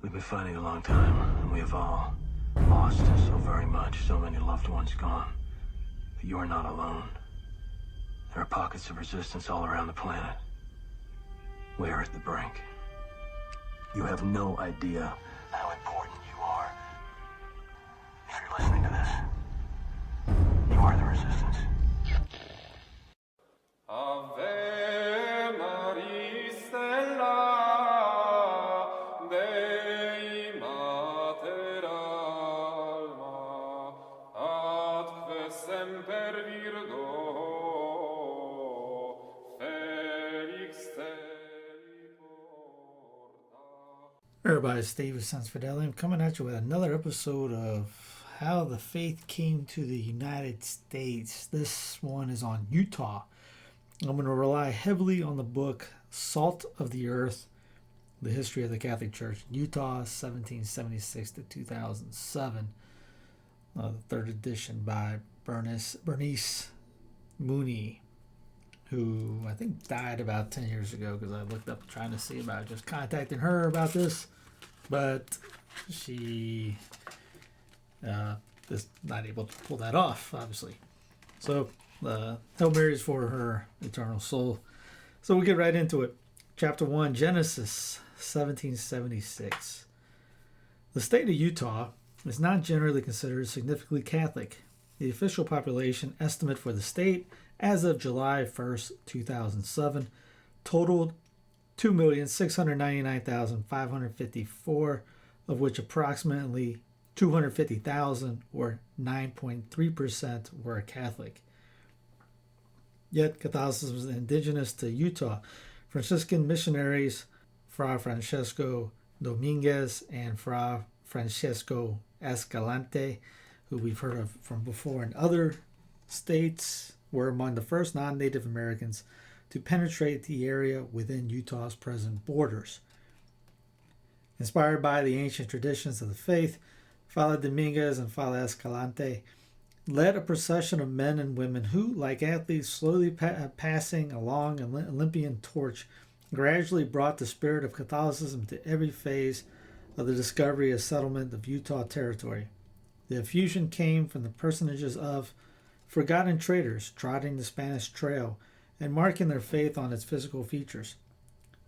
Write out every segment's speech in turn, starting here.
We've been fighting a long time, and we have all lost so very much, so many loved ones gone. But you are not alone. There are pockets of resistance all around the planet. We are at the brink. You have no idea how important you are. If you're listening to this, you are the resistance. Ave Maria Stella, Dei Mater Alma, atque semper virgo, felix te porta. Everybody, it's Steve with Sons Fidelity. I'm coming at you with another episode of How the Faith Came to the United States. This one is on Utah. I'm going to rely heavily on the book Salt of the Earth, The History of the Catholic Church, Utah, 1776 to 2007. The third edition by Bernice Mooney, who I think died about 10 years ago, because I looked up trying to see about just contacting her about this, but she is not able to pull that off, obviously. So Hail Marys for her eternal soul. So we'll get right into it. Chapter 1, Genesis, 1776. The state of Utah is not generally considered significantly Catholic. The official population estimate for the state as of July 1st, 2007, totaled 2,699,554, of which approximately 250,000, or 9.3%, were Catholic. Yet Catholicism is indigenous to Utah. Franciscan missionaries Fra Francesco Dominguez and Fra Francesco Escalante, who we've heard of from before in other states, were among the first non-Native Americans to penetrate the area within Utah's present borders. Inspired by the ancient traditions of the faith, Father Dominguez and Father Escalante led a procession of men and women who, like athletes slowly passing along an Olympian torch, gradually brought the spirit of Catholicism to every phase of the discovery and settlement of Utah territory. The effusion came from the personages of forgotten traders trotting the Spanish Trail and marking their faith on its physical features,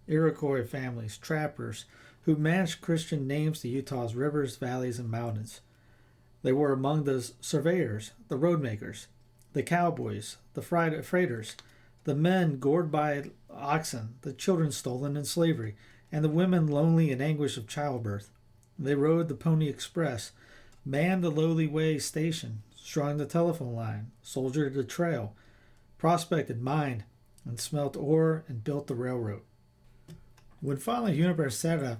Iroquois families, trappers, who matched Christian names to Utah's rivers, valleys, and mountains. They were among the surveyors, the roadmakers, the cowboys, the freighters, the men gored by oxen, the children stolen in slavery, and the women lonely in anguish of childbirth. They rode the Pony Express, manned the lowly way station, strung the telephone line, soldiered the trail, prospected, mined, and smelt ore and built the railroad. When Father Universera,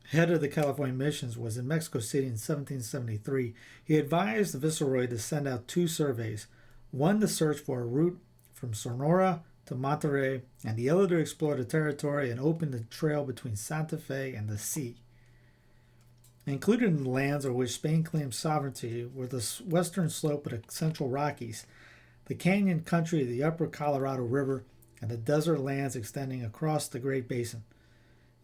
head of the California missions, was in Mexico City in 1773, he advised the Viceroy to send out two surveys, one to search for a route from Sonora to Monterrey, and the other to explore the territory and open the trail between Santa Fe and the sea. Included in the lands over which Spain claimed sovereignty were the western slope of the Central Rockies, the canyon country of the upper Colorado River, and the desert lands extending across the Great Basin.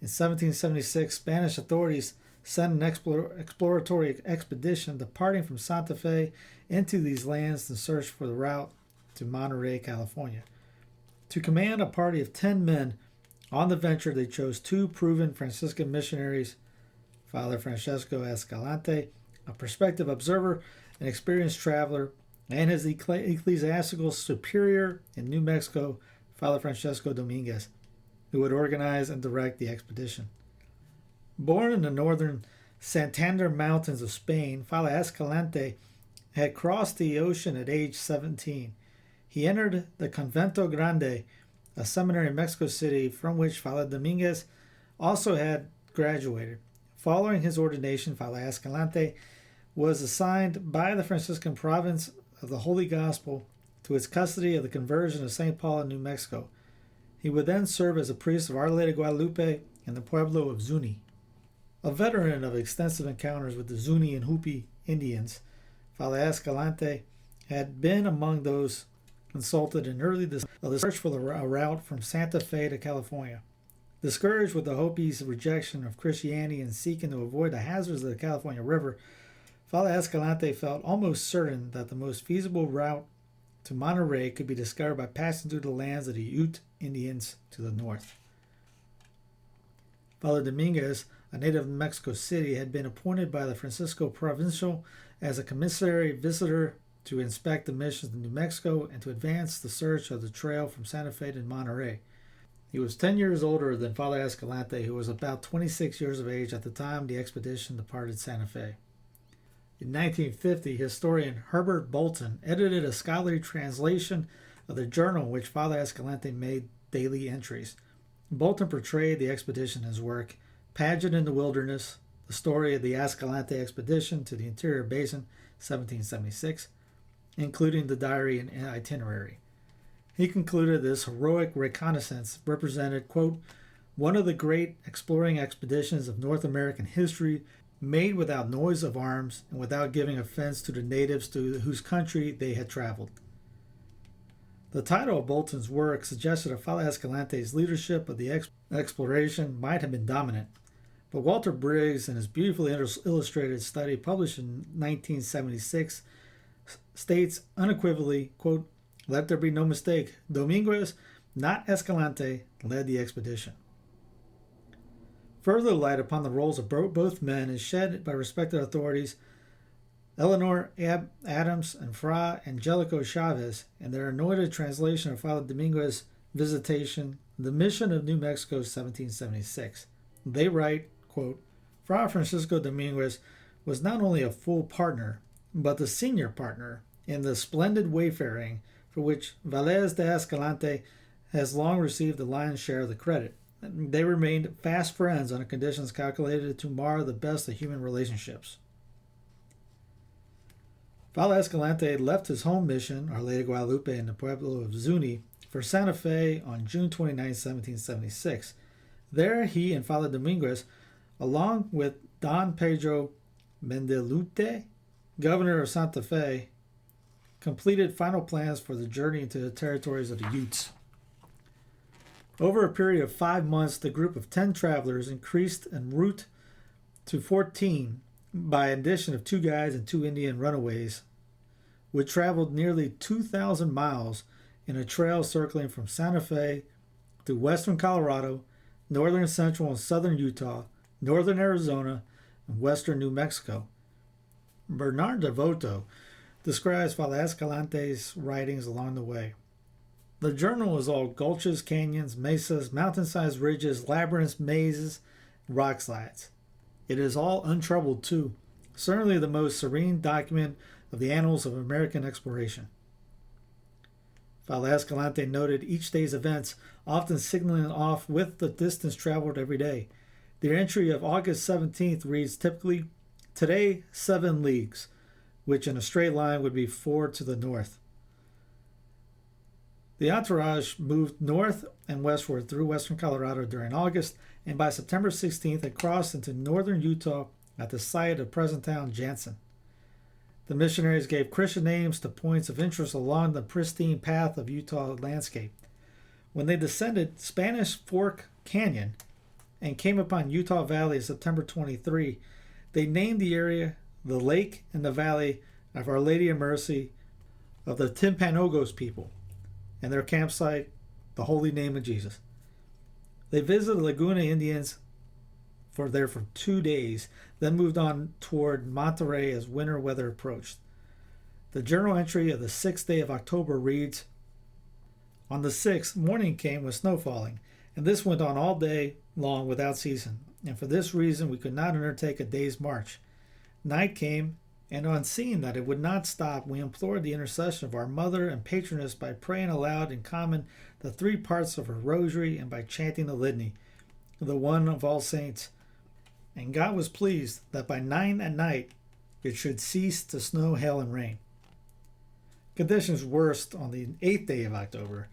In 1776, Spanish authorities sent an exploratory expedition departing from Santa Fe into these lands to search for the route to Monterey, California. To command a party of 10 men on the venture, they chose two proven Franciscan missionaries, Father Francesco Escalante, a prospective observer, an experienced traveler, and his ecclesiastical superior in New Mexico, Father Francesco Dominguez, who would organize and direct the expedition. Born in the northern Santander Mountains of Spain, Father Escalante had crossed the ocean at age 17. He entered the Convento Grande, a seminary in Mexico City from which Father Dominguez also had graduated. Following his ordination, Father Escalante was assigned by the Franciscan province of the Holy Gospel to its custody of the conversion of St. Paul in New Mexico. He would then serve as a priest of Our Lady of Guadalupe in the pueblo of Zuni. A veteran of extensive encounters with the Zuni and Hopi Indians, Father Escalante had been among those consulted in early the search for a route from Santa Fe to California. Discouraged with the Hopis' rejection of Christianity and seeking to avoid the hazards of the California River, Val Escalante felt almost certain that the most feasible route to Monterey could be discovered by passing through the lands of the Ute Indians to the north. Father Dominguez, a native of Mexico City, had been appointed by the Francisco Provincial as a commissary visitor to inspect the missions in New Mexico and to advance the search of the trail from Santa Fe to Monterey. He was 10 years older than Father Escalante, who was about 26 years of age at the time the expedition departed Santa Fe. In 1950, historian Herbert Bolton edited a scholarly translation of the journal in which Father Escalante made daily entries. Bolton portrayed the expedition in his work, Pageant in the Wilderness, the story of the Escalante expedition to the interior basin, 1776, including the diary and itinerary. He concluded this heroic reconnaissance represented, quote, one of the great exploring expeditions of North American history, made without noise of arms and without giving offense to the natives to whose country they had traveled. The title of Bolton's work suggested that Father Escalante's leadership of the exploration might have been dominant, but Walter Briggs, in his beautifully illustrated study published in 1976, states unequivocally, quote, let there be no mistake, Dominguez, not Escalante, led the expedition. Further light upon the roles of both men is shed by respected authorities Eleanor Adams and Fra Angelico Chavez in their anointed translation of Father Dominguez's Visitation, The Mission of New Mexico, 1776. They write, quote, Fra Francisco Dominguez was not only a full partner, but the senior partner in the splendid wayfaring for which Valles de Escalante has long received the lion's share of the credit. They remained fast friends under conditions calculated to mar the best of human relationships. Val Escalante left his home mission, Our Lady of Guadalupe in the Pueblo of Zuni, for Santa Fe on June 29, 1776. There he and Father Dominguez, along with Don Pedro Mendelute, governor of Santa Fe, completed final plans for the journey into the territories of the Utes. Over a period of 5 months, the group of 10 travelers increased en route to 14 by addition of 2 guides and 2 Indian runaways, which traveled nearly 2,000 miles in a trail circling from Santa Fe to western Colorado, northern central and southern Utah, northern Arizona, and western New Mexico. Bernard Devoto describes Father Escalante's writings along the way. The journal is all gulches, canyons, mesas, mountain-sized ridges, labyrinths, mazes, and rock slides. It is all untroubled, too. Certainly the most serene document of the annals of American exploration. Father Escalante noted each day's events, often signaling off with the distance traveled every day. The entry of August 17th reads typically, today 7 leagues, which in a straight line would be 4 to the north. The entourage moved north and westward through western Colorado during August, and by September 16th had crossed into northern Utah at the site of present town Jansen. The missionaries gave Christian names to points of interest along the pristine path of Utah landscape. When they descended Spanish Fork Canyon and came upon Utah Valley September 23, they named the area the lake and the valley of Our Lady of Mercy of the Timpanogos people, and their campsite, the Holy Name of Jesus. They visited Laguna Indians for 2 days, then moved on toward Monterey as winter weather approached. The journal entry of the 6th day of October reads, on the 6th, morning came with snow falling, and this went on all day long without ceasing, and for this reason we could not undertake a day's march. Night came, and on seeing that it would not stop, we implored the intercession of our mother and patroness by praying aloud in common the 3 parts of her rosary and by chanting the litany, the one of all saints. And God was pleased that by 9 at night it should cease to snow, hail, and rain. Conditions worst on the 8th day of October.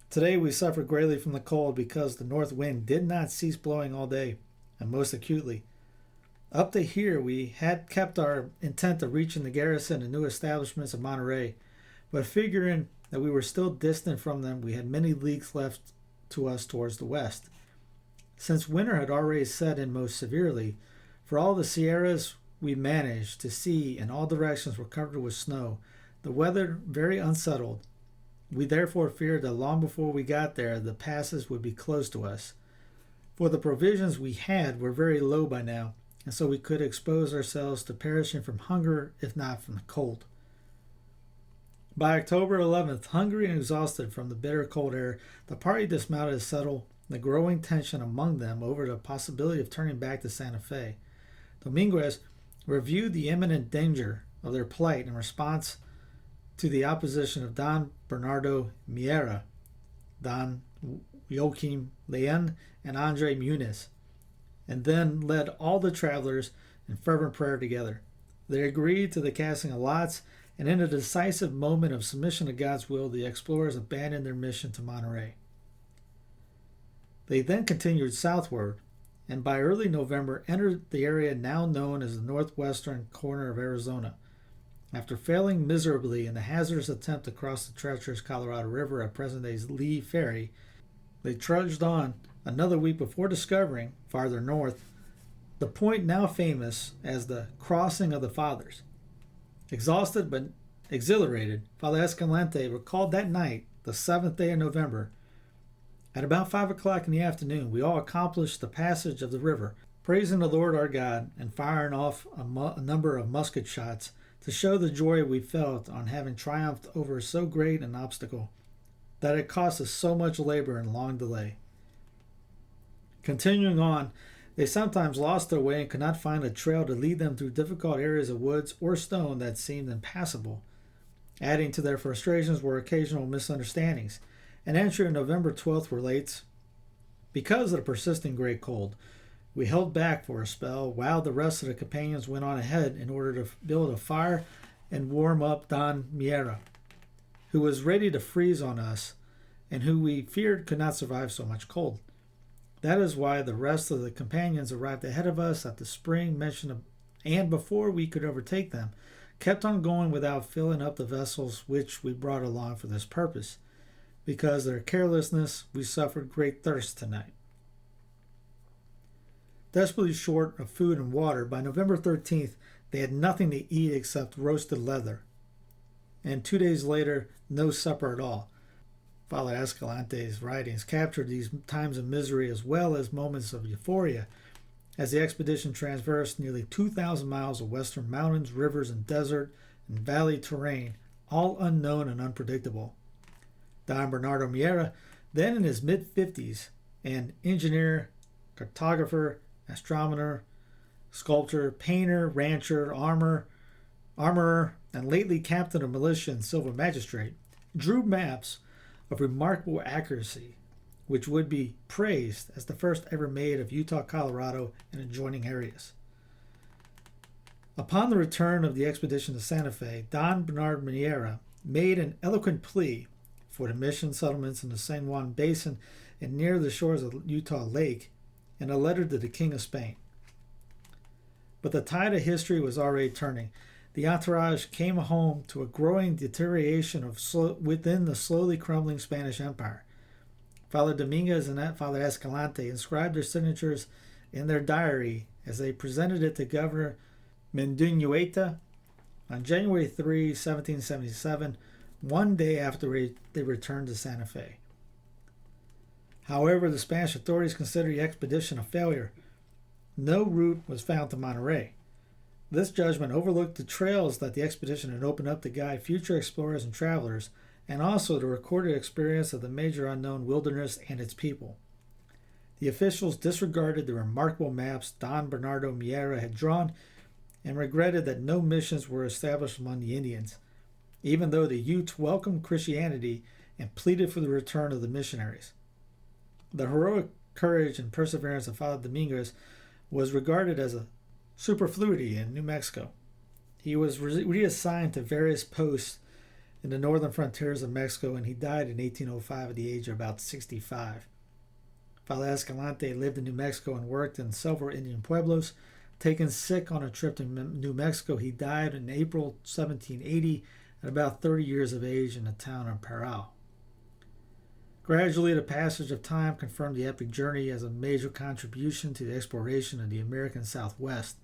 Today we suffered greatly from the cold because the north wind did not cease blowing all day, and most acutely. Up to here, we had kept our intent of reaching the garrison and new establishments of Monterey, but figuring that we were still distant from them, we had many leagues left to us towards the west. Since winter had already set in most severely, for all the Sierras we managed to see in all directions were covered with snow, the weather very unsettled. We therefore feared that long before we got there the passes would be closed to us. For the provisions we had were very low by now, and so we could expose ourselves to perishing from hunger, if not from the cold. By October 11th, hungry and exhausted from the bitter cold air, the party dismounted to settle the growing tension among them over the possibility of turning back to Santa Fe. Dominguez reviewed the imminent danger of their plight in response to the opposition of Don Bernardo Miera, Don Joaquim Leon, and Andre Muniz, and then led all the travelers in fervent prayer together. They agreed to the casting of lots, and in a decisive moment of submission to God's will, the explorers abandoned their mission to Monterey. They then continued southward, and by early November entered the area now known as the northwestern corner of Arizona. After failing miserably in the hazardous attempt to cross the treacherous Colorado River at present-day Lee Ferry, they trudged on another week before discovering, farther north, the point now famous as the Crossing of the Fathers. Exhausted but exhilarated, Val Escalante recalled that night, the 7th day of November. At about 5 o'clock in the afternoon, we all accomplished the passage of the river, praising the Lord our God and firing off a number of musket shots to show the joy we felt on having triumphed over so great an obstacle that it cost us so much labor and long delay. Continuing on, they sometimes lost their way and could not find a trail to lead them through difficult areas of woods or stone that seemed impassable. Adding to their frustrations were occasional misunderstandings. An entry on November 12th relates, "Because of the persisting great cold, we held back for a spell while the rest of the companions went on ahead in order to build a fire and warm up Don Miera, who was ready to freeze on us and who we feared could not survive so much cold. That is why the rest of the companions arrived ahead of us at the spring mentioned, and before we could overtake them, kept on going without filling up the vessels which we brought along for this purpose. Because of their carelessness, we suffered great thirst tonight." Desperately short of food and water, by November 13th, they had nothing to eat except roasted leather, and 2 days later, no supper at all. Val Escalante's writings captured these times of misery as well as moments of euphoria, as the expedition traversed nearly 2,000 miles of western mountains, rivers, and desert and valley terrain, all unknown and unpredictable. Don Bernardo Miera, then in his mid-50s, an engineer, cartographer, astronomer, sculptor, painter, rancher, armorer, and lately captain of militia and civil magistrate, drew maps of remarkable accuracy, which would be praised as the first ever made of Utah, Colorado, and adjoining areas. Upon the return of the expedition to Santa Fe, Don Bernardo Miera made an eloquent plea for the mission settlements in the San Juan Basin and near the shores of Utah Lake in a letter to the King of Spain. But the tide of history was already turning. The entourage came home to a growing deterioration within the slowly crumbling Spanish Empire. Father Dominguez and Father Escalante inscribed their signatures in their diary as they presented it to Governor Mendinueta on January 3, 1777, one day after they returned to Santa Fe. However, the Spanish authorities considered the expedition a failure. No route was found to Monterey. This judgment overlooked the trails that the expedition had opened up to guide future explorers and travelers, and also the recorded experience of the major unknown wilderness and its people. The officials disregarded the remarkable maps Don Bernardo Miera had drawn and regretted that no missions were established among the Indians, even though the Utes welcomed Christianity and pleaded for the return of the missionaries. The heroic courage and perseverance of Father Dominguez was regarded as a superfluity in New Mexico. He was reassigned to various posts in the northern frontiers of Mexico, and he died in 1805 at the age of about 65. Val Escalante lived in New Mexico and worked in several Indian pueblos. Taken sick on a trip to New Mexico, he died in April 1780 at about 30 years of age in the town of Parral. Gradually, the passage of time confirmed the epic journey as a major contribution to the exploration of the American Southwest.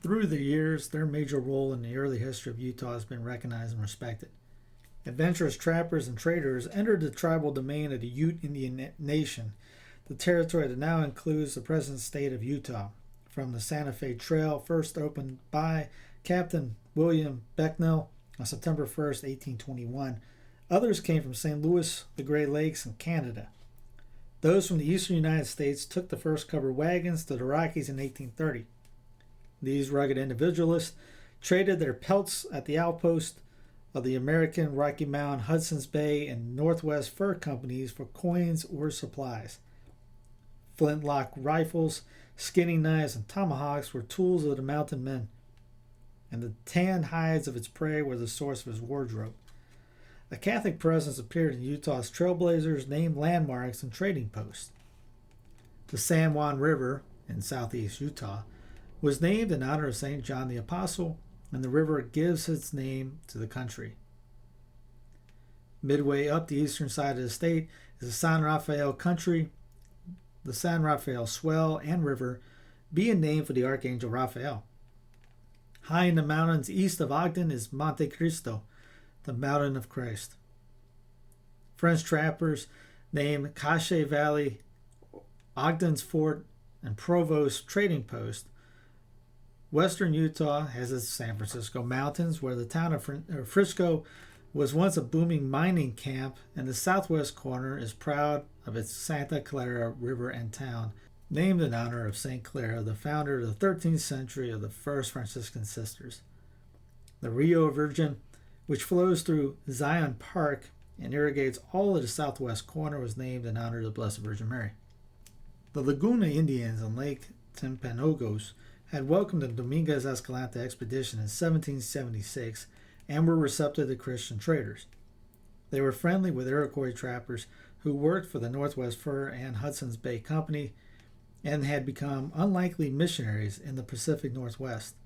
Through the years, their major role in the early history of Utah has been recognized and respected. Adventurous trappers and traders entered the tribal domain of the Ute Indian Nation, the territory that now includes the present state of Utah, from the Santa Fe Trail, first opened by Captain William Becknell on September 1st, 1821. Others came from St. Louis, the Great Lakes, and Canada. Those from the eastern United States took the first covered wagons to the Rockies in 1830. These rugged individualists traded their pelts at the outpost of the American, Rocky Mountain, Hudson's Bay, and Northwest Fur Companies for coins or supplies. Flintlock rifles, skinning knives, and tomahawks were tools of the mountain men, and the tanned hides of its prey were the source of his wardrobe. A Catholic presence appeared in Utah's trailblazers, named landmarks, and trading posts. The San Juan River in southeast Utah was named in honor of St. John the Apostle, and the river gives its name to the country. Midway up the eastern side of the state is the San Rafael country, the San Rafael Swell and River being named for the Archangel Raphael. High in the mountains east of Ogden is Monte Cristo, the Mountain of Christ. French trappers named Cache Valley, Ogden's Fort, and Provost Trading Post. Western Utah has its San Francisco Mountains, where the town of Frisco was once a booming mining camp, and the southwest corner is proud of its Santa Clara River and town, named in honor of St. Clara, the founder of the 13th century of the First Franciscan Sisters. The Rio Virgin, which flows through Zion Park and irrigates all of the southwest corner, was named in honor of the Blessed Virgin Mary. The Laguna Indians on Lake Timpanogos had welcomed the Dominguez Escalante expedition in 1776 and were receptive to Christian traders. They were friendly with Iroquois trappers who worked for the Northwest Fur and Hudson's Bay Company and had become unlikely missionaries in the Pacific Northwest.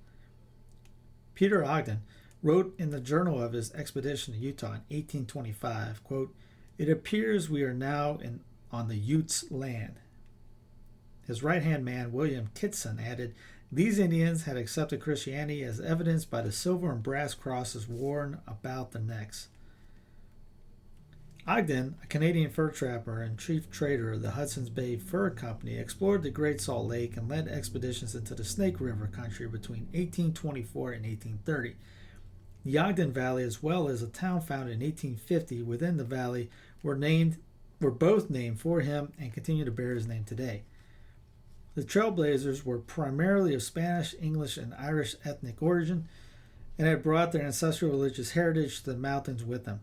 Peter Ogden wrote in the journal of his expedition to Utah in 1825, quote, "It appears we are now on the Utes' land." His right-hand man, William Kitson, added, "These Indians had accepted Christianity as evidenced by the silver and brass crosses worn about their necks." Ogden, a Canadian fur trapper and chief trader of the Hudson's Bay Fur Company, explored the Great Salt Lake and led expeditions into the Snake River country between 1824 and 1830. The Ogden Valley, as well as a town founded in 1850 within the valley, were both named for him and continue to bear his name today. The Trailblazers were primarily of Spanish, English, and Irish ethnic origin and had brought their ancestral religious heritage to the mountains with them.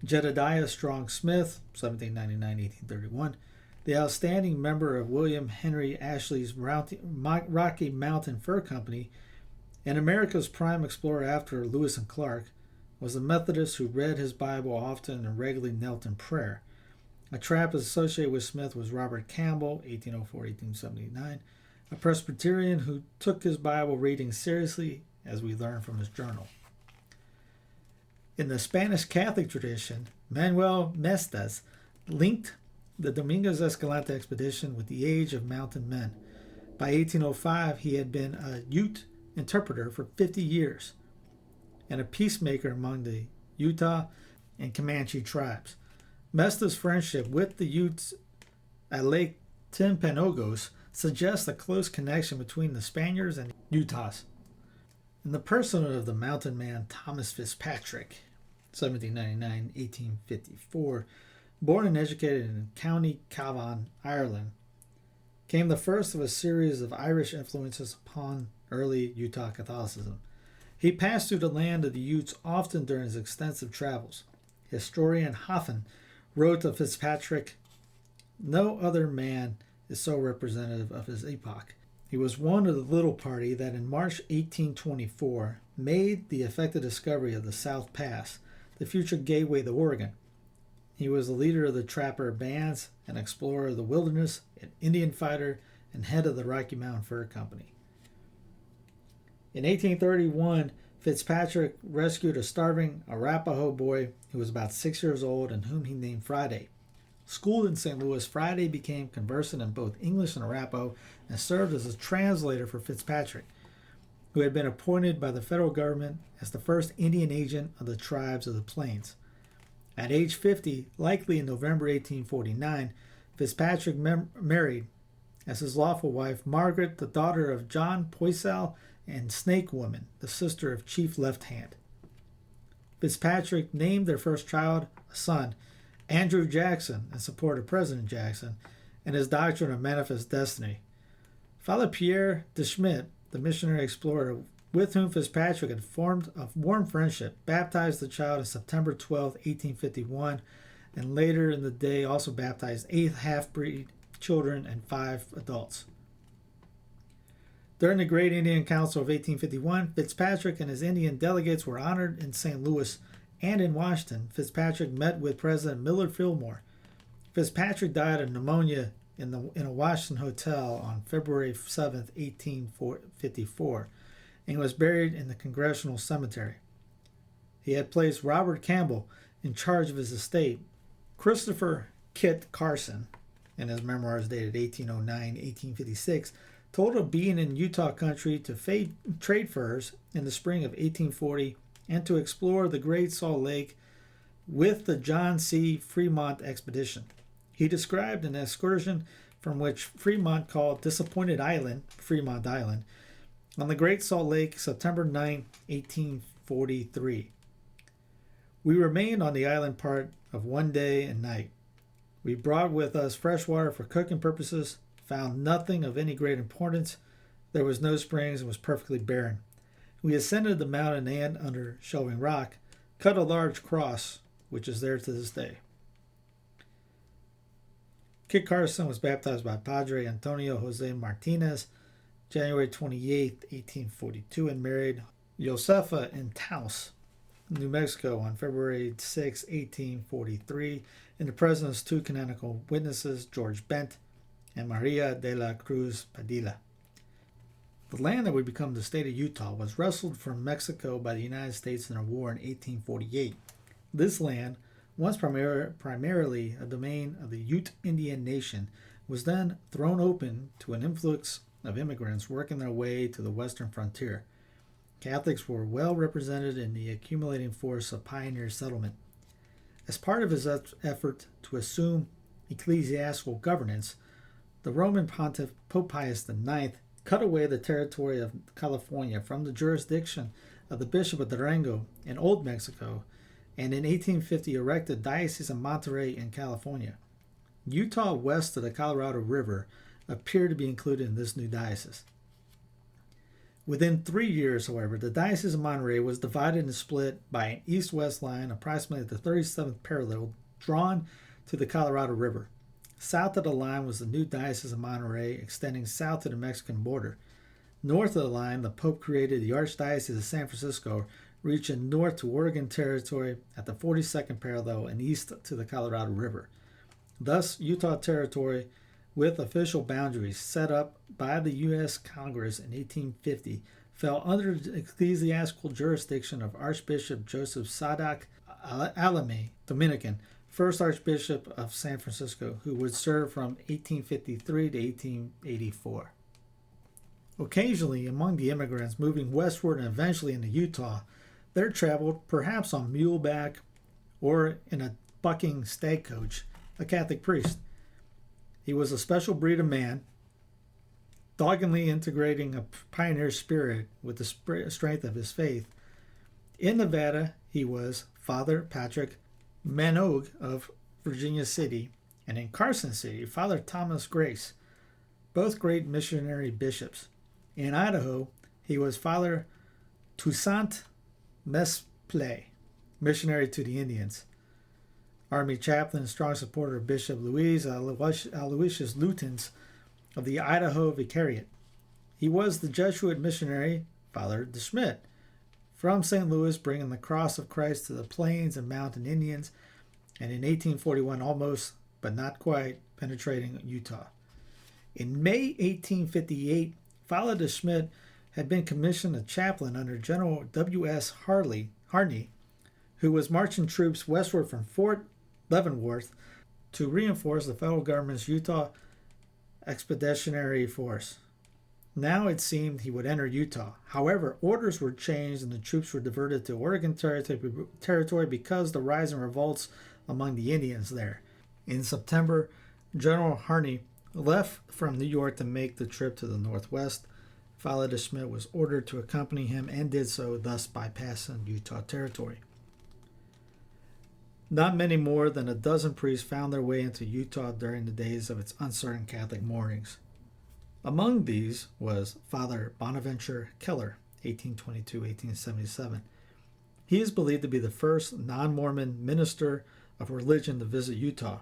Jedediah Strong Smith, 1799-1831, the outstanding member of William Henry Ashley's Rocky Mountain Fur Company, and America's prime explorer after Lewis and Clark, was a Methodist who read his Bible often and regularly knelt in prayer. A Trappist associated with Smith was Robert Campbell, 1804-1879, a Presbyterian who took his Bible reading seriously, as we learn from his journal. In the Spanish Catholic tradition, Manuel Mestas linked the Dominguez Escalante expedition with the age of mountain men. By 1805, he had been a Ute interpreter for 50 years and a peacemaker among the Utah and Comanche tribes. Mestas' friendship with the Utes at Lake Timpanogos suggests a close connection between the Spaniards and Utahs. In the person of the mountain man Thomas Fitzpatrick, 1799-1854, born and educated in County Cavan, Ireland, came the first of a series of Irish influences upon early Utah Catholicism. He passed through the land of the Utes often during his extensive travels. Historian Hoffman wrote of Fitzpatrick, "No other man is so representative of his epoch. He was one of the little party that in March 1824 made the effective discovery of the South Pass, the future gateway to Oregon. He was the leader of the trapper bands, an explorer of the wilderness, an Indian fighter, and head of the Rocky Mountain Fur Company." In 1831, Fitzpatrick rescued a starving Arapaho boy who was about 6 years old and whom he named Friday. Schooled in St. Louis, Friday became conversant in both English and Arapaho and served as a translator for Fitzpatrick, who had been appointed by the federal government as the first Indian agent of the tribes of the Plains. At age 50, likely in November 1849, Fitzpatrick married as his lawful wife Margaret, the daughter of John Poisal and Snake Woman, the sister of Chief Left Hand. Fitzpatrick named their first child, a son, Andrew Jackson, in support of President Jackson and his doctrine of manifest destiny. Father Pierre de Schmidt, the missionary explorer with whom Fitzpatrick had formed a warm friendship, baptized the child on September 12, 1851, and later in the day also baptized 8 half-breed children and 5 adults. During the Great Indian Council of 1851, Fitzpatrick and his Indian delegates were honored in St. Louis and in Washington. Fitzpatrick met with President Millard Fillmore. Fitzpatrick died of pneumonia in a Washington hotel on February 7, 1854, and was buried in the Congressional Cemetery. He had placed Robert Campbell in charge of his estate. Christopher Kit Carson, in his memoirs dated 1809-1856, told of being in Utah country to trade furs in the spring of 1840 and to explore the Great Salt Lake with the John C. Fremont expedition. He described an excursion from which Fremont called Disappointed Island, Fremont Island, on the Great Salt Lake, September 9, 1843. We remained on the island part of one day and night. We brought with us fresh water for cooking purposes, found nothing of any great importance. There was no springs and was perfectly barren. We ascended the mountain and, under shelving rock, cut a large cross, which is there to this day. Kit Carson was baptized by Padre Antonio Jose Martinez, January 28, 1842, and married Josefa in Taos, New Mexico, on February 6, 1843, in the presence of 2 canonical witnesses, George Bent and Maria de la Cruz Padilla. The land that would become the state of Utah was wrestled from Mexico by the United States in a war in 1848. This land, once primarily a domain of the Ute Indian Nation, was then thrown open to an influx of immigrants working their way to the western frontier. Catholics were well represented in the accumulating force of pioneer settlement. As part of his effort to assume ecclesiastical governance, the Roman Pontiff Pope Pius IX cut away the territory of California from the jurisdiction of the Bishop of Durango in Old Mexico, and in 1850 erected Diocese of Monterey in California. Utah west of the Colorado River appeared to be included in this new diocese. Within 3 years, however, the Diocese of Monterey was divided and split by an east-west line approximately at the 37th parallel drawn to the Colorado River. South of the line was the new Diocese of Monterey, extending south to the Mexican border. North of the line, the Pope created the Archdiocese of San Francisco, reaching north to Oregon Territory at the 42nd parallel and east to the Colorado River. Thus, Utah Territory, with official boundaries set up by the U.S. Congress in 1850, fell under the ecclesiastical jurisdiction of Archbishop Joseph Sadoc Alame, Dominican, first Archbishop of San Francisco, who would serve from 1853 to 1884. Occasionally, among the immigrants moving westward and eventually into Utah, there traveled, perhaps on muleback or in a bucking stagecoach, a Catholic priest. He was a special breed of man, doggedly integrating a pioneer spirit with the strength of his faith. In Nevada, he was Father Patrick Manogue of Virginia City, and in Carson City, Father Thomas Grace, both great missionary bishops. In Idaho, he was Father Toussaint Mesple, missionary to the Indians, Army chaplain and strong supporter of Bishop Louis Aloysius Lutens of the Idaho Vicariate. He was the Jesuit missionary, Father de Schmidt, from St. Louis, bringing the cross of Christ to the Plains and Mountain Indians, and in 1841 almost, but not quite, penetrating Utah. In May 1858, Father de Schmidt had been commissioned a chaplain under General W.S. Harney, who was marching troops westward from Fort Leavenworth to reinforce the federal government's Utah Expeditionary Force. Now it seemed he would enter Utah. However, orders were changed and the troops were diverted to Oregon territory because of the rise in revolts among the Indians there. In September, General Harney left from New York to make the trip to the Northwest. Father de Schmidt was ordered to accompany him and did so, thus bypassing Utah territory. Not many more than a dozen priests found their way into Utah during the days of its uncertain Catholic mornings. Among these was Father Bonaventure Keller, 1822-1877. He is believed to be the first non-Mormon minister of religion to visit Utah.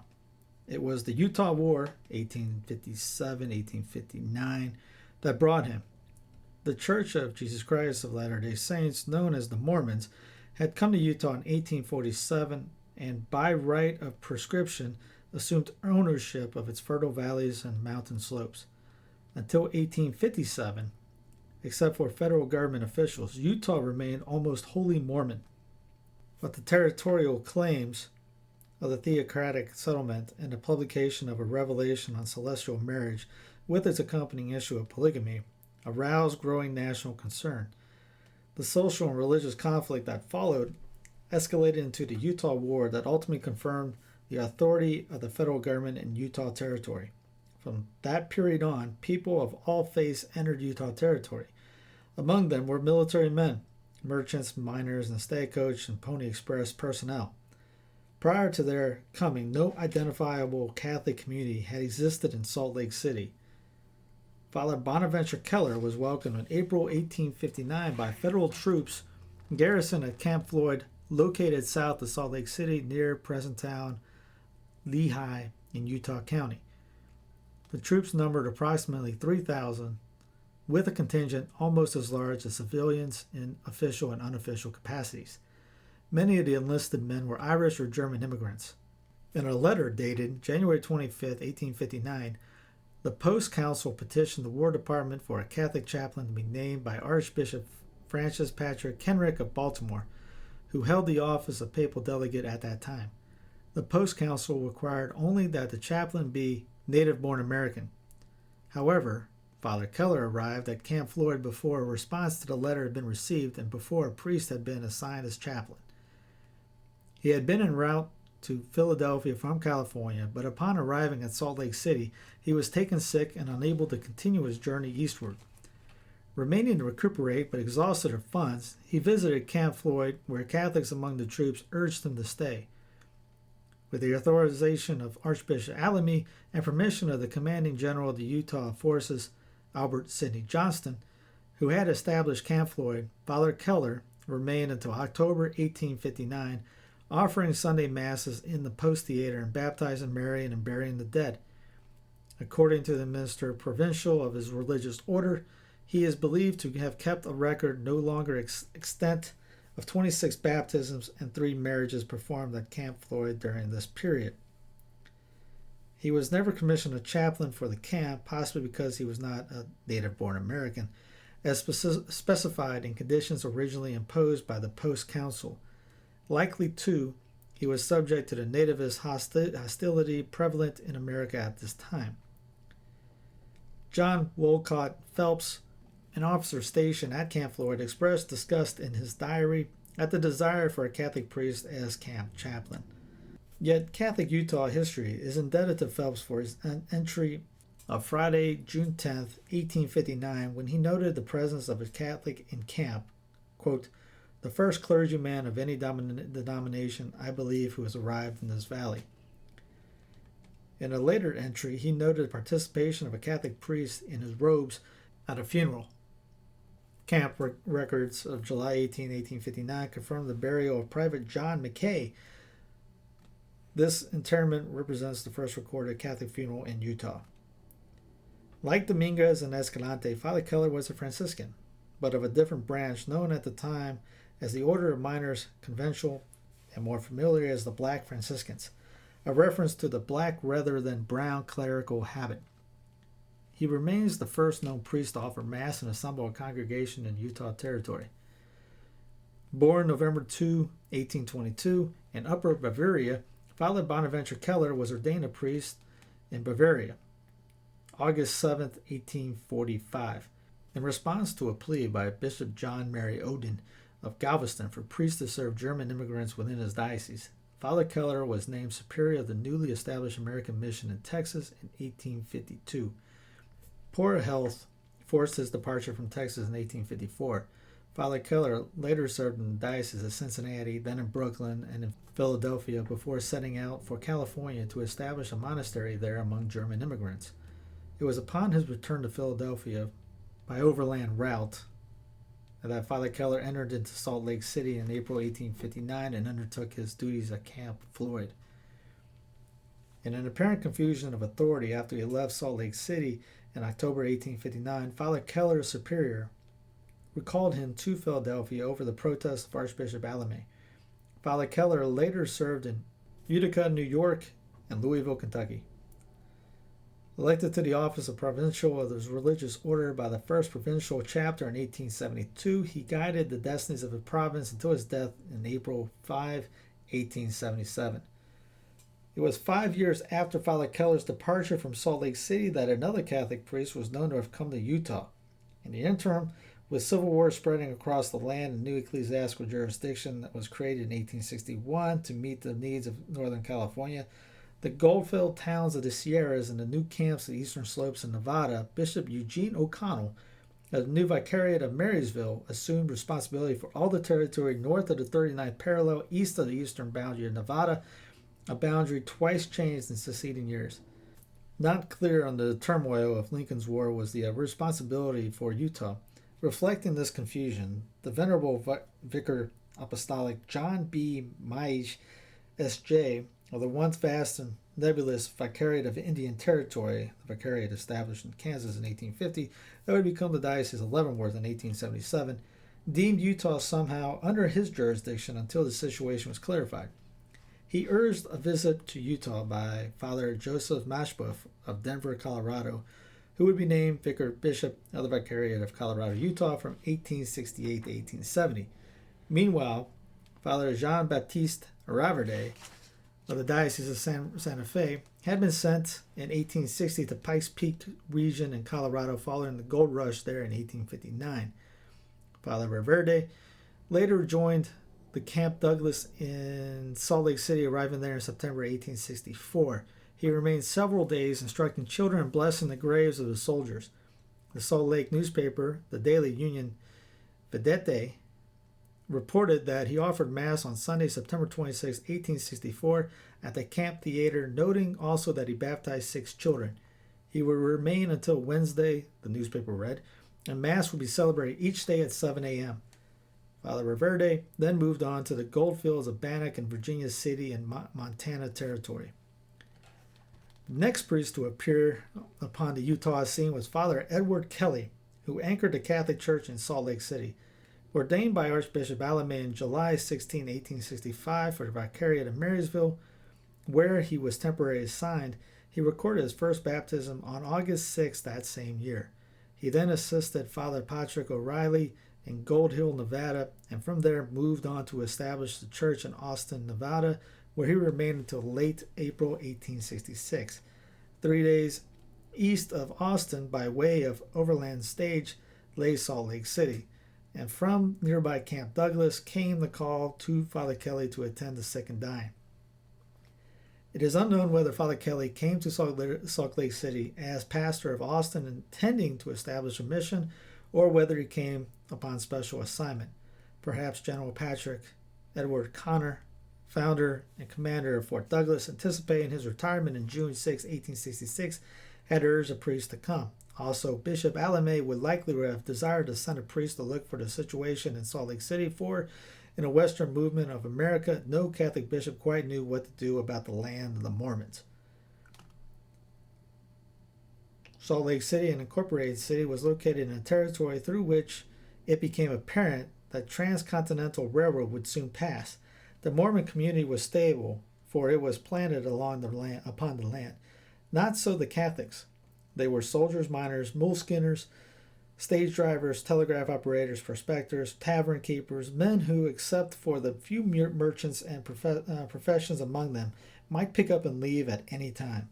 It was the Utah War, 1857-1859, that brought him. The Church of Jesus Christ of Latter-day Saints, known as the Mormons, had come to Utah in 1847 and by right of prescription assumed ownership of its fertile valleys and mountain slopes. Until 1857, except for federal government officials, Utah remained almost wholly Mormon. But the territorial claims of the theocratic settlement and the publication of a revelation on celestial marriage with its accompanying issue of polygamy aroused growing national concern. The social and religious conflict that followed escalated into the Utah War that ultimately confirmed the authority of the federal government in Utah territory. From that period on, people of all faiths entered Utah territory. Among them were military men, merchants, miners, and stagecoach and Pony Express personnel. Prior to their coming, no identifiable Catholic community had existed in Salt Lake City. Father Bonaventure Keller was welcomed in April 1859 by federal troops garrisoned at Camp Floyd, located south of Salt Lake City near present town Lehi in Utah County. The troops numbered approximately 3,000, with a contingent almost as large as civilians in official and unofficial capacities. Many of the enlisted men were Irish or German immigrants. In a letter dated January 25, 1859, the Post Council petitioned the War Department for a Catholic chaplain to be named by Archbishop Fitzpatrick Kenrick of Baltimore, who held the office of papal delegate at that time. The Post Council required only that the chaplain be native-born American. However, Father Keller arrived at Camp Floyd before a response to the letter had been received and before a priest had been assigned as chaplain. He had been en route to Philadelphia from California, but upon arriving at Salt Lake City, he was taken sick and unable to continue his journey eastward. Remaining to recuperate but exhausted of funds, he visited Camp Floyd, where Catholics among the troops urged him to stay. With the authorization of Archbishop Alamy and permission of the commanding general of the Utah forces, Albert Sidney Johnston, who had established Camp Floyd, Father Keller remained until October 1859, offering Sunday masses in the Post Theater and baptizing, marrying, and burying the dead. According to the minister provincial of his religious order, he is believed to have kept a record no longer extant of 26 baptisms and 3 marriages performed at Camp Floyd during this period. He was never commissioned a chaplain for the camp, possibly because he was not a native-born American, as specified in conditions originally imposed by the Post Council. Likely, too, he was subject to the nativist hostility prevalent in America at this time. John Wolcott Phelps, an officer stationed at Camp Floyd, expressed disgust in his diary at the desire for a Catholic priest as camp chaplain. Yet Catholic Utah history is indebted to Phelps for his entry of Friday, June 10, 1859, when he noted the presence of a Catholic in camp, quote, "the first clergyman of any denomination, I believe, who has arrived in this valley." In a later entry, he noted the participation of a Catholic priest in his robes at a funeral. Camp records of July 18, 1859 confirm the burial of Private John McKay. This interment represents the first recorded Catholic funeral in Utah. Like Dominguez and Escalante, Father Keller was a Franciscan, but of a different branch known at the time as the Order of Minors Conventual and more familiar as the Black Franciscans, a reference to the black rather than brown clerical habit. He remains the first known priest to offer Mass and assemble a congregation in Utah territory. Born November 2, 1822, in Upper Bavaria, Father Bonaventure Keller was ordained a priest in Bavaria, August 7th, 1845, in response to a plea by Bishop John Mary Odin of Galveston for priests to serve German immigrants within his diocese. Father Keller was named superior of the newly established American mission in Texas in 1852. Poor health forced his departure from Texas in 1854. Father Keller later served in the Diocese of Cincinnati, then in Brooklyn and in Philadelphia before setting out for California to establish a monastery there among German immigrants. It was upon his return to Philadelphia by overland route that Father Keller entered into Salt Lake City in April 1859 and undertook his duties at Camp Floyd. In an apparent confusion of authority after he left Salt Lake City in October 1859, Father Keller's superior recalled him to Philadelphia over the protest of Archbishop Alame. Father Keller later served in Utica, New York, and Louisville, Kentucky. Elected to the office of Provincial of his religious order by the First Provincial Chapter in 1872, he guided the destinies of the province until his death in April 5, 1877. It was 5 years after Father Keller's departure from Salt Lake City that another Catholic priest was known to have come to Utah. In the interim, with civil war spreading across the land, a new ecclesiastical jurisdiction that was created in 1861 to meet the needs of Northern California, the gold-filled towns of the Sierras and the new camps of the eastern slopes of Nevada, Bishop Eugene O'Connell, of the new vicariate of Marysville, assumed responsibility for all the territory north of the 39th parallel, east of the eastern boundary of Nevada, a boundary twice changed in succeeding years. Not clear under the turmoil of Lincoln's War was the responsibility for Utah. Reflecting this confusion, the Venerable Vicar Apostolic John B. Mage, S.J., of the once vast and nebulous Vicariate of Indian Territory, the Vicariate established in Kansas in 1850, that would become the Diocese of Leavenworth in 1877, deemed Utah somehow under his jurisdiction until the situation was clarified. He urged a visit to Utah by Father Joseph Mashbuff of Denver, Colorado, who would be named Vicar Bishop of the Vicariate of Colorado, Utah from 1868 to 1870. Meanwhile, Father Jean-Baptiste Raverde of the Diocese of Santa Fe had been sent in 1860 to Pikes Peak region in Colorado following the gold rush there in 1859. Father Raverde later joined the Camp Douglas in Salt Lake City, arriving there in September 1864. He remained several days instructing children and blessing the graves of the soldiers. The Salt Lake newspaper, the Daily Union Vedette, reported that he offered Mass on Sunday, September 26, 1864, at the Camp Theater, noting also that he baptized 6 children. He would remain until Wednesday, the newspaper read, and Mass would be celebrated each day at 7 a.m. Father Raverde then moved on to the goldfields of Bannock and Virginia City in Montana Territory. The next priest to appear upon the Utah scene was Father Edward Kelly, who anchored the Catholic Church in Salt Lake City. Ordained by Archbishop Alame in July 16, 1865 for the Vicariate of Marysville, where he was temporarily assigned, he recorded his first baptism on August 6 that same year. He then assisted Father Patrick O'Reilly in Gold Hill, Nevada, and from there moved on to establish the church in Austin, Nevada, where he remained until late April 1866. 3 days east of Austin, by way of overland stage, lay Salt Lake City, and from nearby Camp Douglas came the call to Father Kelly to attend the sick and dying. It is unknown whether Father Kelly came to Salt Lake City as pastor of Austin intending to establish a mission, or whether he came upon special assignment. Perhaps General Patrick Edward Connor, founder and commander of Fort Douglas, anticipating his retirement in June 6, 1866, had urged a priest to come. Also, Bishop Alame would likely have desired to send a priest to look for the situation in Salt Lake City, for in a Western movement of America, no Catholic bishop quite knew what to do about the land of the Mormons. Salt Lake City, an incorporated city, was located in a territory through which it became apparent that transcontinental railroad would soon pass. The Mormon community was stable, for it was planted upon the land. Not so the Catholics. They were soldiers, miners, mule skinners, stage drivers, telegraph operators, prospectors, tavern keepers, men who, except for the few merchants and professions among them, might pick up and leave at any time.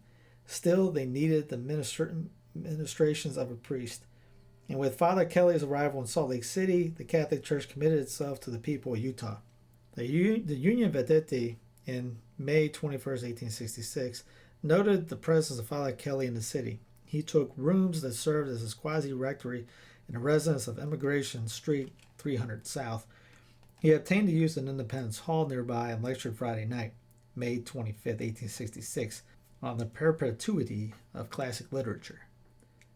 Still, they needed the ministrations of a priest. And with Father Kelly's arrival in Salt Lake City, the Catholic Church committed itself to the people of Utah. The Union Vedete in May 21st, 1866, noted the presence of Father Kelly in the city. He took rooms that served as his quasi-rectory in a residence of Immigration Street 300 South. He obtained the use of Independence Hall nearby and lectured Friday night, May 25th, 1866, on the perpetuity of classic literature.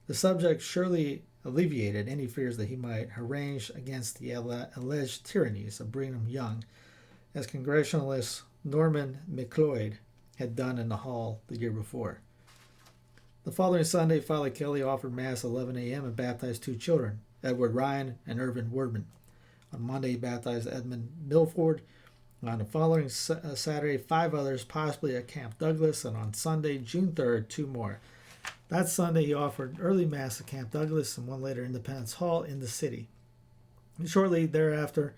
The subject surely alleviated any fears that he might harangue against the alleged tyrannies of Brigham Young, as Congressionalist Norman McLeod had done in the hall the year before. The following Sunday, Father Kelly offered Mass at 11 a.m. and baptized 2 children, Edward Ryan and Irvin Wordman. On Monday, he baptized Edmund Milford. On the following Saturday, 5 others, possibly at Camp Douglas, and on Sunday, June 3rd, 2 more. That Sunday, he offered early Mass at Camp Douglas and one later Independence Hall in the city. And shortly thereafter,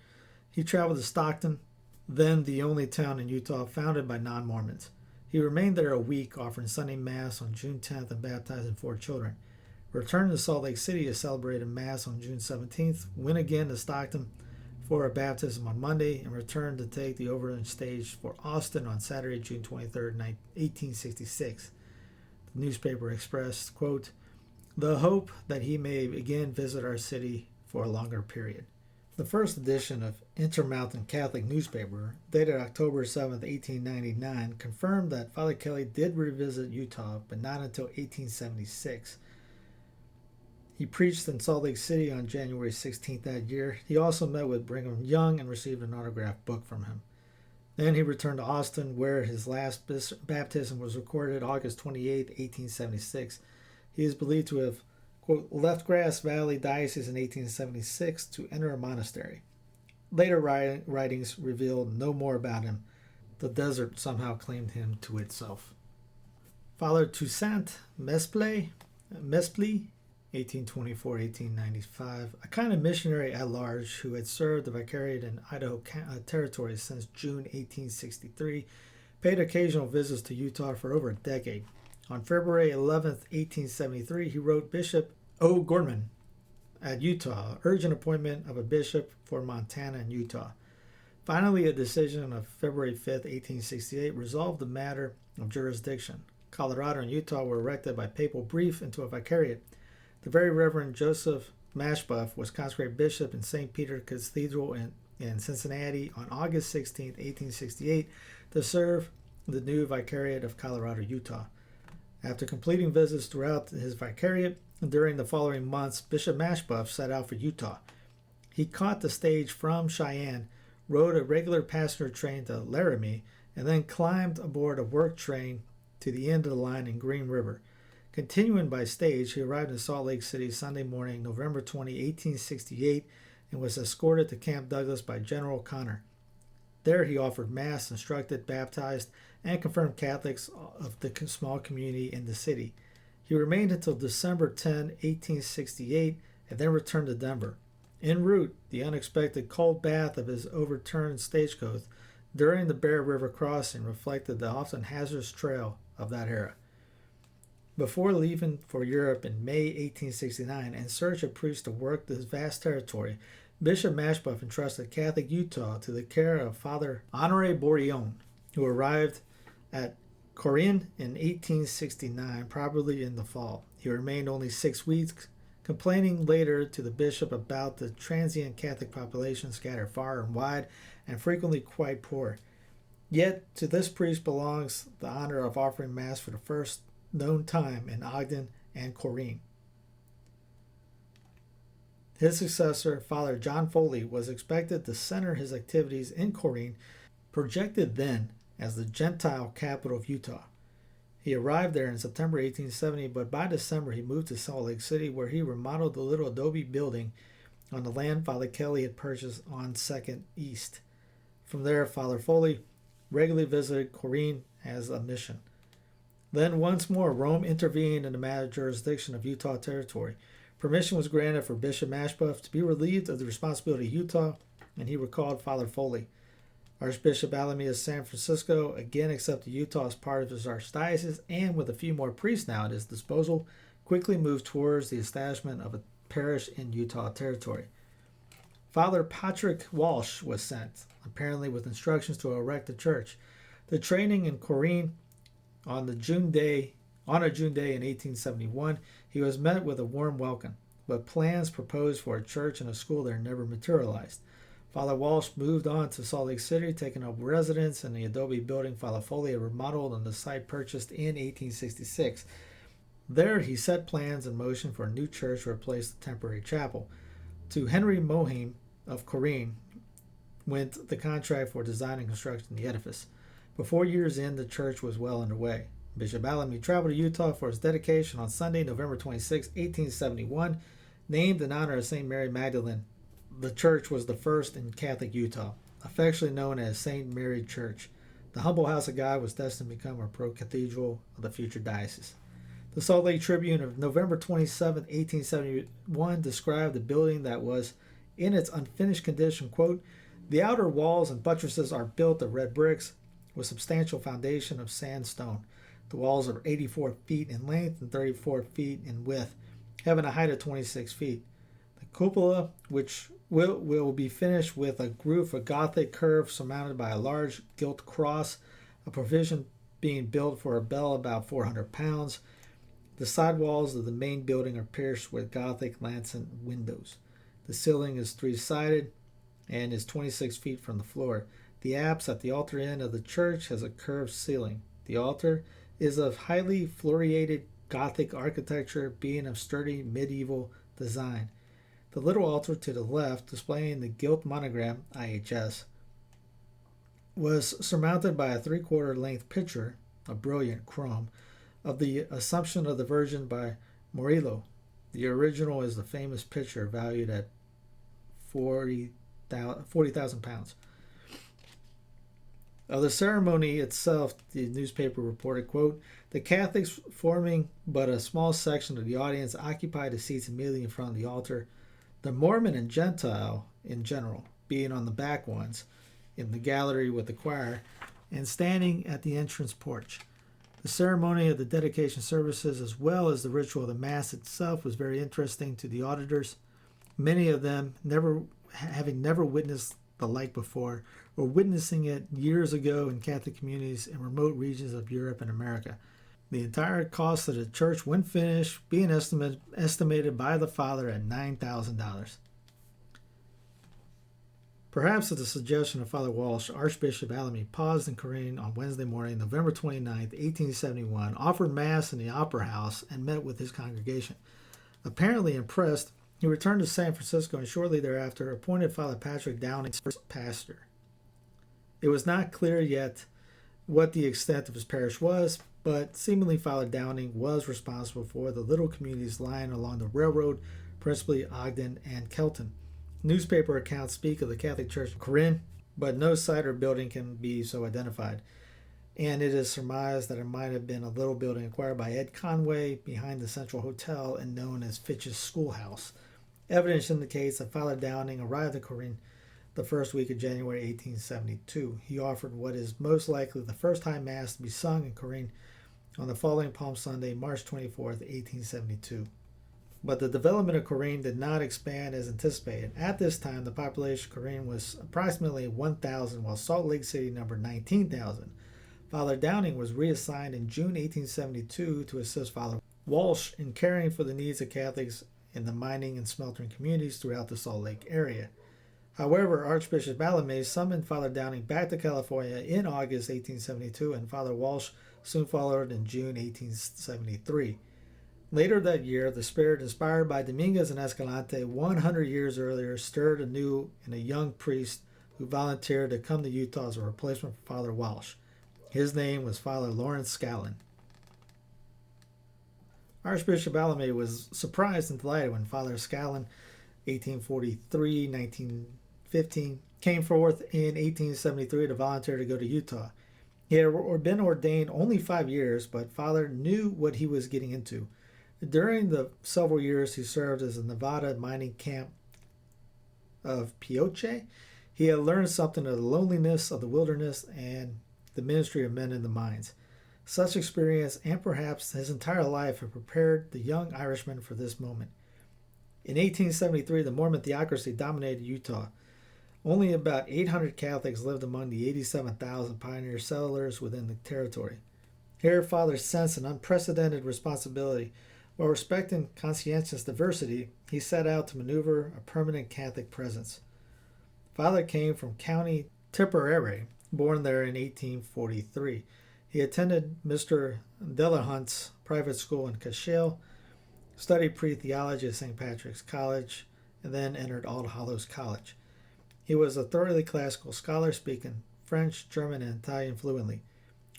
he traveled to Stockton, then the only town in Utah founded by non-Mormons. He remained there a week, offering Sunday Mass on June 10th and baptizing 4 children. Returned to Salt Lake City to celebrate a Mass on June 17th, went again to Stockton for a baptism on Monday, and returned to take the overland stage for Austin on Saturday, June 23rd, 1866. The newspaper expressed, quote, "the hope that he may again visit our city for a longer period." The first edition of Intermountain Catholic newspaper, dated October 7, 1899, confirmed that Father Kelly did revisit Utah, but not until 1876. He preached in Salt Lake City on January 16th that year. He also met with Brigham Young and received an autographed book from him. Then he returned to Austin, where his last baptism was recorded August 28, 1876. He is believed to have, quote, left Grass Valley Diocese in 1876 to enter a monastery. Later writings revealed no more about him. The desert somehow claimed him to itself. Father Toussaint Mespli, 1824-1895, a kind of missionary at large who had served the vicariate in Idaho Territory since June 1863, paid occasional visits to Utah for over a decade. On February 11, 1873, he wrote Bishop O. Gorman at Utah, urgent appointment of a bishop for Montana and Utah. Finally, a decision of February 5, 1868, resolved the matter of jurisdiction. Colorado and Utah were erected by papal brief into a vicariate. The Very Reverend Joseph Mashbuff was consecrated bishop in St. Peter Cathedral in Cincinnati on August 16, 1868, to serve the new vicariate of Colorado, Utah. After completing visits throughout his vicariate, during the following months, Bishop Mashbuff set out for Utah. He caught the stage from Cheyenne, rode a regular passenger train to Laramie, and then climbed aboard a work train to the end of the line in Green River. Continuing by stage, he arrived in Salt Lake City Sunday morning, November 20, 1868, and was escorted to Camp Douglas by General Connor. There he offered Mass, instructed, baptized, and confirmed Catholics of the small community in the city. He remained until December 10, 1868, and then returned to Denver. En route, the unexpected cold bath of his overturned stagecoach during the Bear River crossing reflected the often hazardous trail of that era. Before leaving for Europe in May 1869 in search of priests to work this vast territory, Bishop Mashbuff entrusted Catholic Utah to the care of Father Honoré Bourillon, who arrived at Corinne in 1869, probably in the fall. He remained only 6 weeks, complaining later to the bishop about the transient Catholic population scattered far and wide and frequently quite poor. Yet to this priest belongs the honor of offering Mass for the first known time in Ogden and Corinne. His successor, Father John Foley, was expected to center his activities in Corinne, projected then as the Gentile capital of Utah. He arrived there in September 1870, but by December he moved to Salt Lake City, where he remodeled the little adobe building on the land Father Kelly had purchased on 2nd East. From there, Father Foley regularly visited Corinne as a mission. Then once more, Rome intervened in the matter jurisdiction of Utah Territory. Permission was granted for Bishop Mashbuff to be relieved of the responsibility of Utah, and he recalled Father Foley. Archbishop Alamy of San Francisco again accepted Utah as part of his archdiocese, and with a few more priests now at his disposal, quickly moved towards the establishment of a parish in Utah Territory. Father Patrick Walsh was sent, apparently with instructions to erect a church. The training in Corrine on a June day in 1871, he was met with a warm welcome, but plans proposed for a church and a school there never materialized. Father Walsh moved on to Salt Lake City, taking up residence in the adobe building Father Foley had remodeled on the site purchased in 1866. There, he set plans in motion for a new church to replace the temporary chapel. To Henry Mohim of Corrine went the contract for design and construction of the edifice. Before year's end, the church was well underway. Bishop Alamy traveled to Utah for his dedication on Sunday, November 26, 1871, named in honor of St. Mary Magdalene. The church was the first in Catholic Utah, affectionately known as St. Mary Church. The humble house of God was destined to become a pro-cathedral of the future diocese. The Salt Lake Tribune of November 27, 1871 described the building that was in its unfinished condition, quote, "The outer walls and buttresses are built of red bricks with substantial foundation of sandstone. The walls are 84 feet in length and 34 feet in width, having a height of 26 feet. The cupola, which will be finished with a roof of Gothic curve surmounted by a large gilt cross, a provision being built for a bell about 400 pounds. The side walls of the main building are pierced with Gothic lancet windows. The ceiling is three-sided and is 26 feet from the floor. The apse at the altar end of the church has a curved ceiling. The altar is of highly floriated Gothic architecture, being of sturdy medieval design. The little altar to the left, displaying the gilt monogram IHS, was surmounted by a three-quarter length picture, a brilliant chrome, of the Assumption of the Virgin by Murillo. The original is the famous picture valued at 40,000 pounds. Of the ceremony itself, the newspaper reported, quote, "The Catholics, forming but a small section of the audience, occupied the seats immediately in front of the altar, the Mormon and Gentile in general being on the back ones, in the gallery with the choir, and standing at the entrance porch. The ceremony of the dedication services, as well as the ritual of the Mass itself, was very interesting to the auditors, many of them having never witnessed the like before, or witnessing it years ago in Catholic communities in remote regions of Europe and America. The entire cost of the church, when finished, being estimated by the father at $9,000. Perhaps at the suggestion of Father Walsh, Archbishop Alamy paused in Corrine on Wednesday morning, November 29, 1871, offered Mass in the Opera House, and met with his congregation. Apparently impressed, he returned to San Francisco and shortly thereafter appointed Father Patrick Downing's first pastor. It was not clear yet what the extent of his parish was, but seemingly Father Downing was responsible for the little communities lying along the railroad, principally Ogden and Kelton. Newspaper accounts speak of the Catholic Church in Corrine, but no site or building can be so identified, and it is surmised that it might have been a little building acquired by Ed Conway behind the Central Hotel and known as Fitch's Schoolhouse. Evidence indicates that Father Downing arrived in Corrine the first week of January 1872. He offered what is most likely the first high Mass to be sung in Corrine on the following Palm Sunday, March 24th, 1872. But the development of Corrine did not expand as anticipated. At this time, the population of Corrine was approximately 1,000, while Salt Lake City numbered 19,000. Father Downing was reassigned in June 1872 to assist Father Walsh in caring for the needs of Catholics in the mining and smeltering communities throughout the Salt Lake area. However, Archbishop Alamy summoned Father Downing back to California in August 1872, and Father Walsh soon followed in June 1873. Later that year, the spirit inspired by Dominguez and Escalante 100 years earlier stirred anew in a young priest who volunteered to come to Utah as a replacement for Father Walsh. His name was Father Lawrence Scallon. Archbishop Alamy was surprised and delighted when Father Scallon, 1843-1915, came forth in 1873 to volunteer to go to Utah. He had been ordained only 5 years, but Father knew what he was getting into. During the several years he served as a Nevada mining camp of Pioche, He had learned something of the loneliness of the wilderness and the ministry of men in the mines. Such experience and perhaps his entire life had prepared the young Irishman for this moment. In 1873, the Mormon theocracy dominated Utah. Only about 800 Catholics lived among the 87,000 pioneer settlers within the territory. Here, Father sensed an unprecedented responsibility. While respecting conscientious diversity, he set out to maneuver a permanent Catholic presence. Father came from County Tipperary, born there in 1843. He attended Mr. Delahunt's private school in Cashel, studied pre-theology at St. Patrick's College, and then entered All Hallows College. He was a thoroughly classical scholar, speaking French, German, and Italian fluently.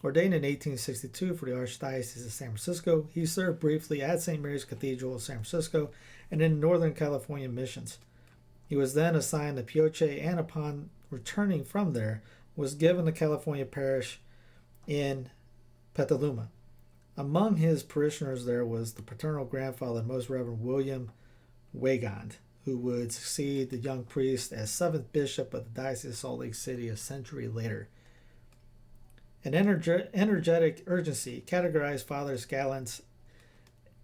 Ordained in 1862 for the Archdiocese of San Francisco, he served briefly at St. Mary's Cathedral of San Francisco and in Northern California missions. He was then assigned to Pioche and upon returning from there was given the California parish in Petaluma. Among his parishioners there was the paternal grandfather, Most Reverend William Wagond, who would succeed the young priest as 7th bishop of the Diocese of Salt Lake City a century later. An energetic urgency categorized Father Escalante's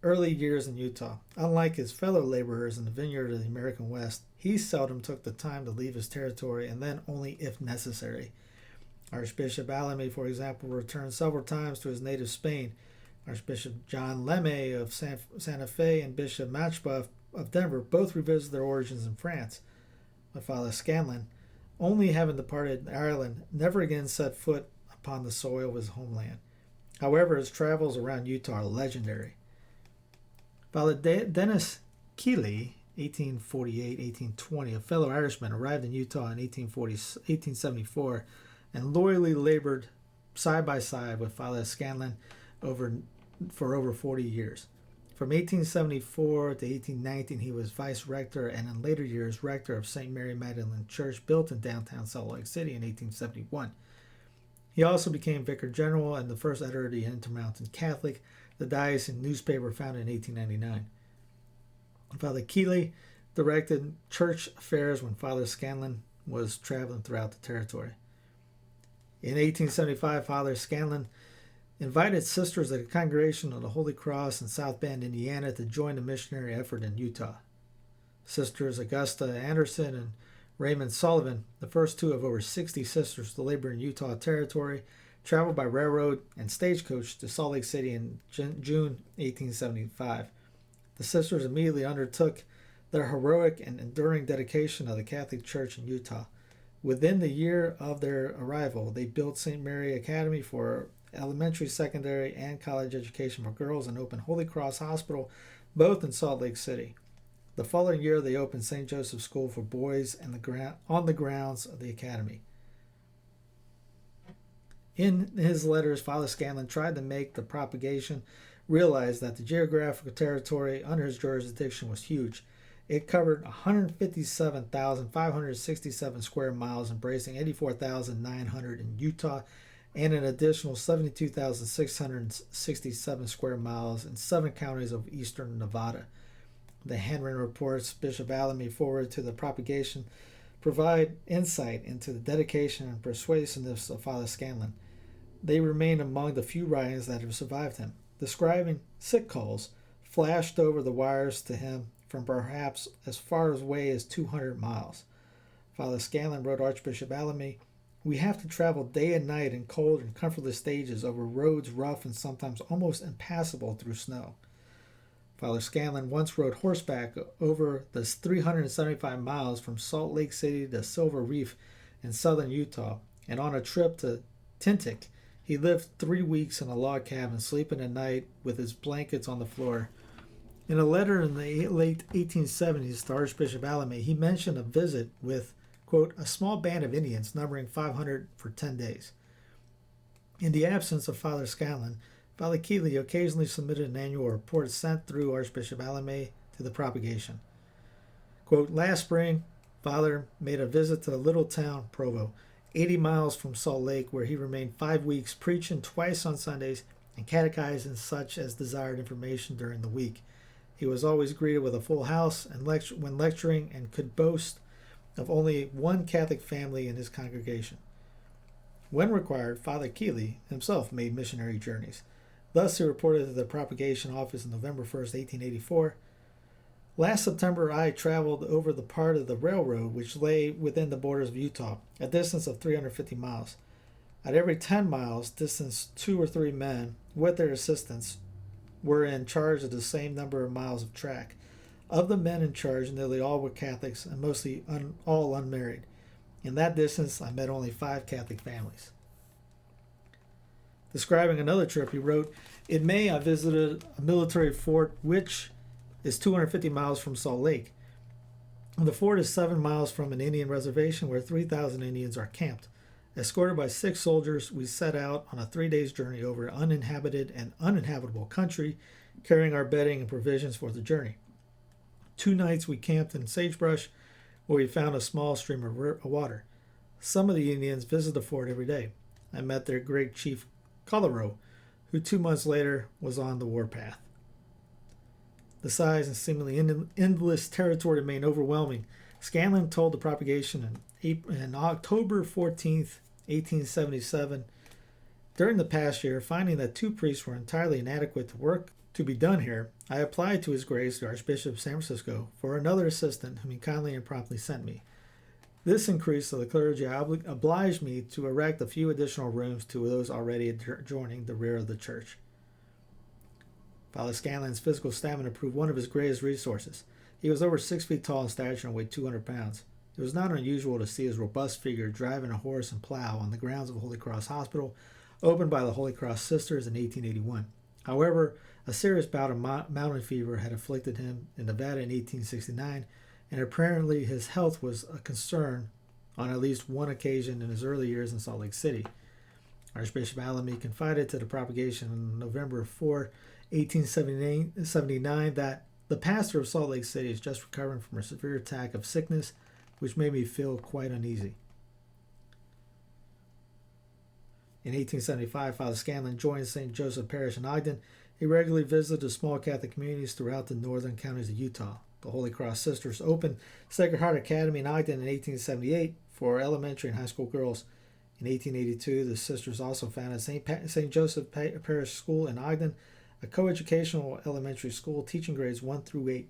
early years in Utah. Unlike his fellow laborers in the vineyard of the American West, he seldom took the time to leave his territory, and then only if necessary. Archbishop Alamy, for example, returned several times to his native Spain. Archbishop John Lemme of Santa Fe and Bishop Matchbuff of Denver both revisited their origins in France. But Father Scanlon, only having departed Ireland, never again set foot upon the soil of his homeland. However, his travels around Utah are legendary. Father Dennis Keeley, 1848-1820, a fellow Irishman, arrived in Utah in 1874 and loyally labored side by side with Father Scanlon for over 40 years. From 1874 to 1819, he was vice rector and in later years rector of St. Mary Magdalene Church, built in downtown Salt Lake City in 1871. He also became vicar general and the first editor of the Intermountain Catholic, the diocesan newspaper founded in 1899. Father Keeley directed church affairs when Father Scanlon was traveling throughout the territory. In 1875, Father Scanlon invited sisters of the Congregation of the Holy Cross in South Bend, Indiana, to join the missionary effort in Utah. Sisters Augusta Anderson and Raymond Sullivan, the first two of over 60 sisters to labor in Utah territory, traveled by railroad and stagecoach to Salt Lake City in June 1875. The sisters immediately undertook their heroic and enduring dedication of the Catholic Church in Utah. Within the year of their arrival, they built St. Mary Academy for elementary, secondary, and college education for girls and opened Holy Cross Hospital, both in Salt Lake City. The following year, they opened St. Joseph's School for boys on the grounds of the academy. In his letters, Father Scanlon tried to make the propagation realize that the geographical territory under his jurisdiction was huge. It covered 157,567 square miles, embracing 84,900 in Utah and an additional 72,667 square miles in 7 counties of eastern Nevada. The handwritten reports Bishop Alamy forwarded to the propagation provide insight into the dedication and persuasiveness of Father Scanlon. They remain among the few writings that have survived him, describing sick calls flashed over the wires to him from perhaps as far away as 200 miles. Father Scanlon wrote Archbishop Alamy, "We have to travel day and night in cold and comfortless stages over roads rough and sometimes almost impassable through snow." Father Scanlon once rode horseback over the 375 miles from Salt Lake City to Silver Reef in southern Utah, and on a trip to Tintic, he lived 3 weeks in a log cabin, sleeping at night with his blankets on the floor. In a letter in the late 1870s to Archbishop Alamy, he mentioned a visit with, quote, a small band of Indians numbering 500 for 10 days. In the absence of Father Scanlon, Father Keeley occasionally submitted an annual report sent through Archbishop Alamy to the propagation. Quote, last spring, Father made a visit to the little town, Provo, 80 miles from Salt Lake, where he remained 5 weeks, preaching twice on Sundays and catechizing such as desired information during the week. He was always greeted with a full house and when lecturing, and could boast of only one Catholic family in his congregation. When required, Father Keeley himself made missionary journeys. Thus, he reported to the propagation office on November 1st, 1884. Last September, I traveled over the part of the railroad which lay within the borders of Utah, a distance of 350 miles. At every 10 miles distance, 2 or 3 men, with their assistants, were in charge of the same number of miles of track. Of the men in charge, nearly all were Catholics and mostly all unmarried. In that distance, I met only 5 Catholic families. Describing another trip, he wrote, "In May, I visited a military fort which is 250 miles from Salt Lake. The fort is 7 miles from an Indian reservation where 3,000 Indians are camped. Escorted by 6 soldiers, we set out on a 3 days journey over uninhabited and uninhabitable country, carrying our bedding and provisions for the journey. 2 nights we camped in sagebrush, where we found a small stream of water. Some of the Indians visit the fort every day. I met their great chief, Colorado, who 2 months later was on the warpath. The size and seemingly endless territory remained overwhelming. Scanlon told the propagation on October 14th, 1877, during the past year, finding that 2 priests were entirely inadequate to work to be done here, I applied to His Grace, the Archbishop of San Francisco, for another assistant whom he kindly and promptly sent me. This increase of the clergy obliged me to erect a few additional rooms to those already adjoining the rear of the church." Father Scanlon's physical stamina proved one of his greatest resources. He was over 6 feet tall in stature and weighed 200 pounds. It was not unusual to see his robust figure driving a horse and plow on the grounds of Holy Cross Hospital, opened by the Holy Cross Sisters in 1881. However, a serious bout of mountain fever had afflicted him in Nevada in 1869, and apparently his health was a concern on at least one occasion in his early years in Salt Lake City. Archbishop Alamy confided to the propagation on November 4, 1879, that the pastor of Salt Lake City is just recovering from a severe attack of sickness, which made me feel quite uneasy. In 1875, Father Scanlon joined St. Joseph Parish in Ogden. He regularly visited the small Catholic communities throughout the northern counties of Utah. The Holy Cross Sisters opened Sacred Heart Academy in Ogden in 1878 for elementary and high school girls. In 1882, the sisters also founded St. Joseph Parish School in Ogden, a coeducational elementary school teaching grades 1 through 8.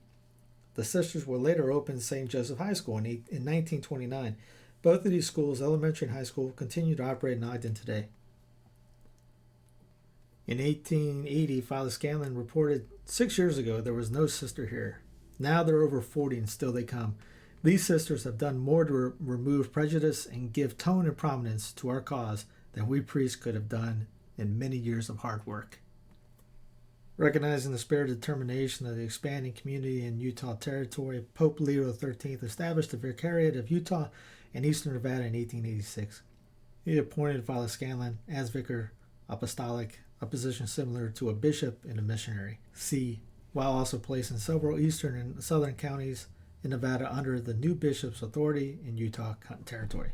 The sisters would later open St. Joseph High School in 1929. Both of these schools, elementary and high school, continue to operate in Ogden today. In 1880, Father Scanlon reported 6 years ago there was no sister here. Now there are over 40 and still they come. These sisters have done more to remove prejudice and give tone and prominence to our cause than we priests could have done in many years of hard work. Recognizing the spirited determination of the expanding community in Utah Territory, Pope Leo XIII established the Vicariate of Utah and Eastern Nevada in 1886. He appointed Father Scanlon as Vicar Apostolic, a position similar to a bishop and a missionary. While also placing several eastern and southern counties in Nevada under the new bishop's authority in Utah Territory.